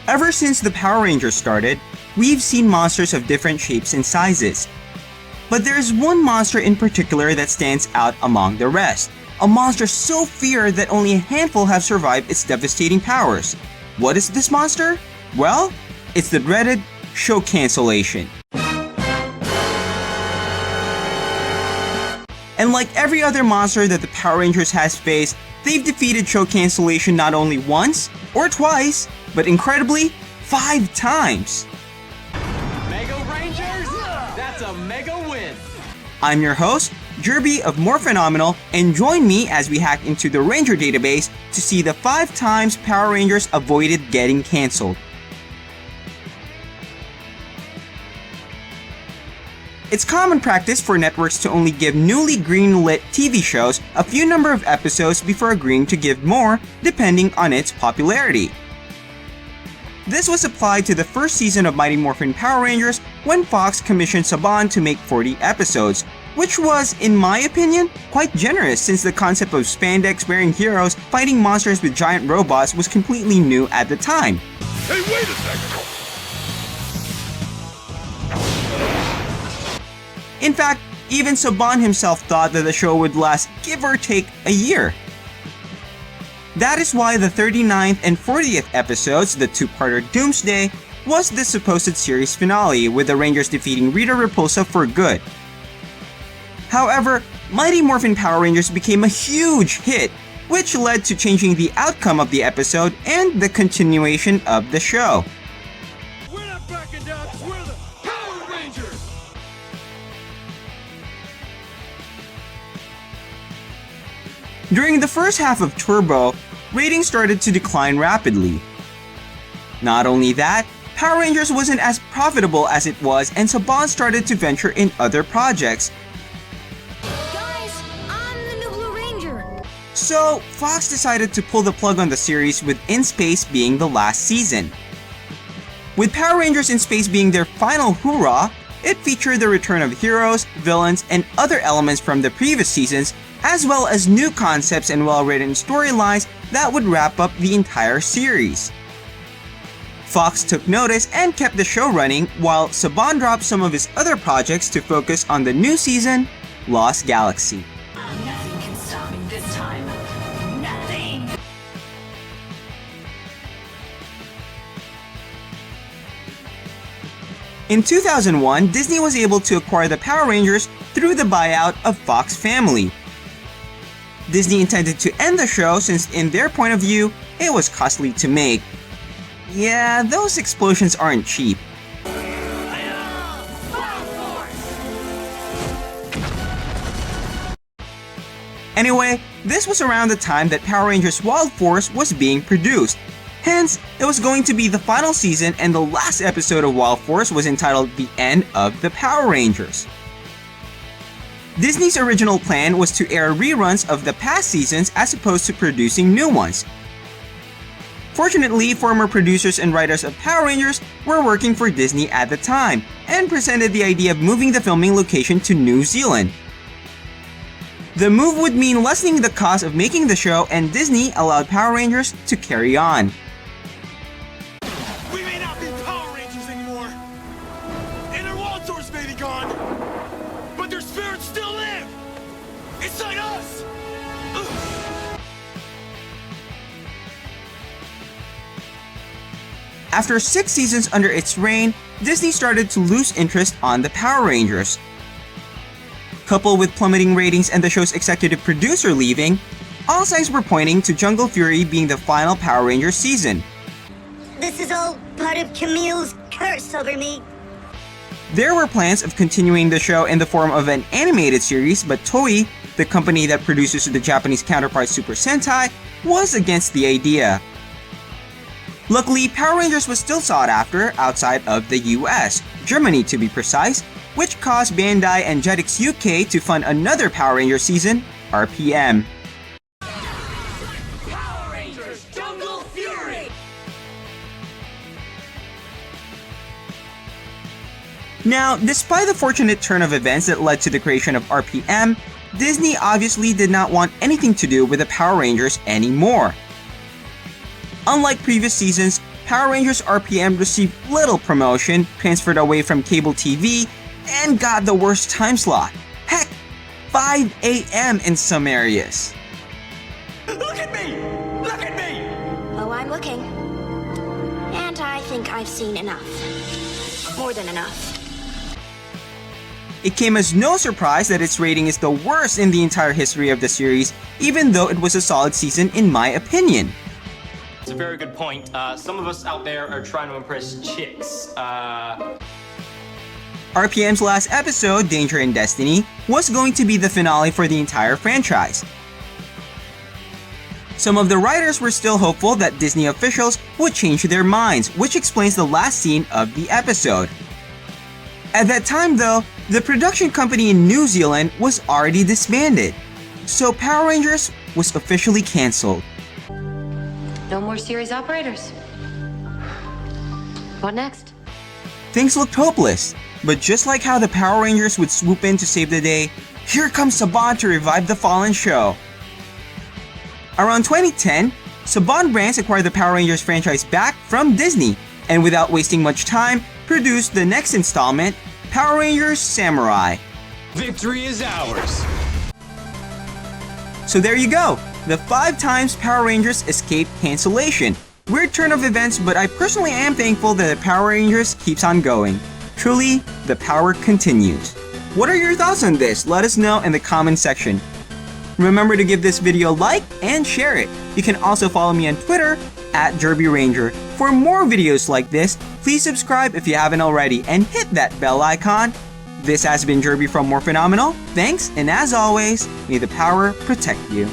Ever since the Power Rangers started, we've seen monsters of different shapes and sizes. But there's one monster in particular that stands out among the rest. A monster so feared that only a handful have survived its devastating powers. What is this monster? Well, it's the dreaded show cancellation. And like every other monster that the Power Rangers has faced, they've defeated show cancellation not only once or twice, but incredibly, 5 times. Mega Rangers, that's a mega win. I'm your host, Jerby of Morphenomenal, and join me as we hack into the Ranger database to see the 5 times Power Rangers avoided getting cancelled. It's common practice for networks to only give newly greenlit TV shows a few number of episodes before agreeing to give more, depending on its popularity. This was applied to the first season of Mighty Morphin Power Rangers when Fox commissioned Saban to make 40 episodes, which was, in my opinion, quite generous since the concept of spandex-wearing heroes fighting monsters with giant robots was completely new at the time. Hey, wait a second! In fact, even Saban himself thought that the show would last give or take a year. That is why the 39th and 40th episodes, the two-parter Doomsday, was the supposed series finale, with the Rangers defeating Rita Repulsa for good. However, Mighty Morphin Power Rangers became a huge hit, which led to changing the outcome of the episode and the continuation of the show. We're not backing down, 'cause we're the Power Rangers! During the first half of Turbo, ratings started to decline rapidly. Not only that, Power Rangers wasn't as profitable as it was, and Saban started to venture in other projects. Guys, I'm the new Blue Ranger. So, Fox decided to pull the plug on the series, with In Space being the last season. With Power Rangers in Space being their final hoorah, it featured the return of heroes, villains, and other elements from the previous seasons, as well as new concepts and well-written storylines that would wrap up the entire series. Fox took notice and kept the show running, while Saban dropped some of his other projects to focus on the new season, Lost Galaxy. Nothing can stop me this time. Nothing. In 2001, Disney was able to acquire the Power Rangers through the buyout of Fox Family. Disney intended to end the show since, in their point of view, it was costly to make. Yeah, those explosions aren't cheap. Anyway, this was around the time that Power Rangers Wild Force was being produced. Hence, it was going to be the final season, and the last episode of Wild Force was entitled The End of the Power Rangers. Disney's original plan was to air reruns of the past seasons as opposed to producing new ones. Fortunately, former producers and writers of Power Rangers were working for Disney at the time, and presented the idea of moving the filming location to New Zealand. The move would mean lessening the cost of making the show, and Disney allowed Power Rangers to carry on. We may not be Power Rangers anymore, and our wall doors may be gone, but their spirits still live inside us! Ugh. After 6 seasons under its reign, Disney started to lose interest on the Power Rangers. Coupled with plummeting ratings and the show's executive producer leaving, all signs were pointing to Jungle Fury being the final Power Rangers season. This is all part of Camille's curse over me. There were plans of continuing the show in the form of an animated series, but Toei, the company that produces the Japanese counterpart Super Sentai, was against the idea. Luckily, Power Rangers was still sought after outside of the US, Germany to be precise, which caused Bandai and Jetix UK to fund another Power Rangers season, RPM. Power Rangers Jungle Fury! Now, despite the fortunate turn of events that led to the creation of RPM, Disney obviously did not want anything to do with the Power Rangers anymore. Unlike previous seasons, Power Rangers RPM received little promotion, transferred away from cable TV, and got the worst time slot. Heck, 5 a.m. in some areas. Look at me! Look at me! Oh, I'm looking. And I think I've seen enough. More than enough. It came as no surprise that its rating is the worst in the entire history of the series, even though it was a solid season in my opinion. It's a very good point. Some of us out there are trying to impress chicks. RPM's last episode, Danger and Destiny, was going to be the finale for the entire franchise. Some of the writers were still hopeful that Disney officials would change their minds, which explains the last scene of the episode. At that time though, the production company in New Zealand was already disbanded, so Power Rangers was officially cancelled. No more series operators. What next? Things looked hopeless, but just like how the Power Rangers would swoop in to save the day, here comes Saban to revive the fallen show. Around 2010, Saban Brands acquired the Power Rangers franchise back from Disney, and without wasting much time, produced the next installment, Power Rangers Samurai. Victory is ours! So there you go, the 5 times Power Rangers escaped cancellation. Weird turn of events, but I personally am thankful that the Power Rangers keeps on going. Truly, the power continues. What are your thoughts on this? Let us know in the comment section. Remember to give this video a like and share it. You can also follow me on Twitter @JerbyRanger. For more videos like this, please subscribe if you haven't already and hit that bell icon. This has been Jerby from Morphenomenal. Thanks, and as always, may the power protect you.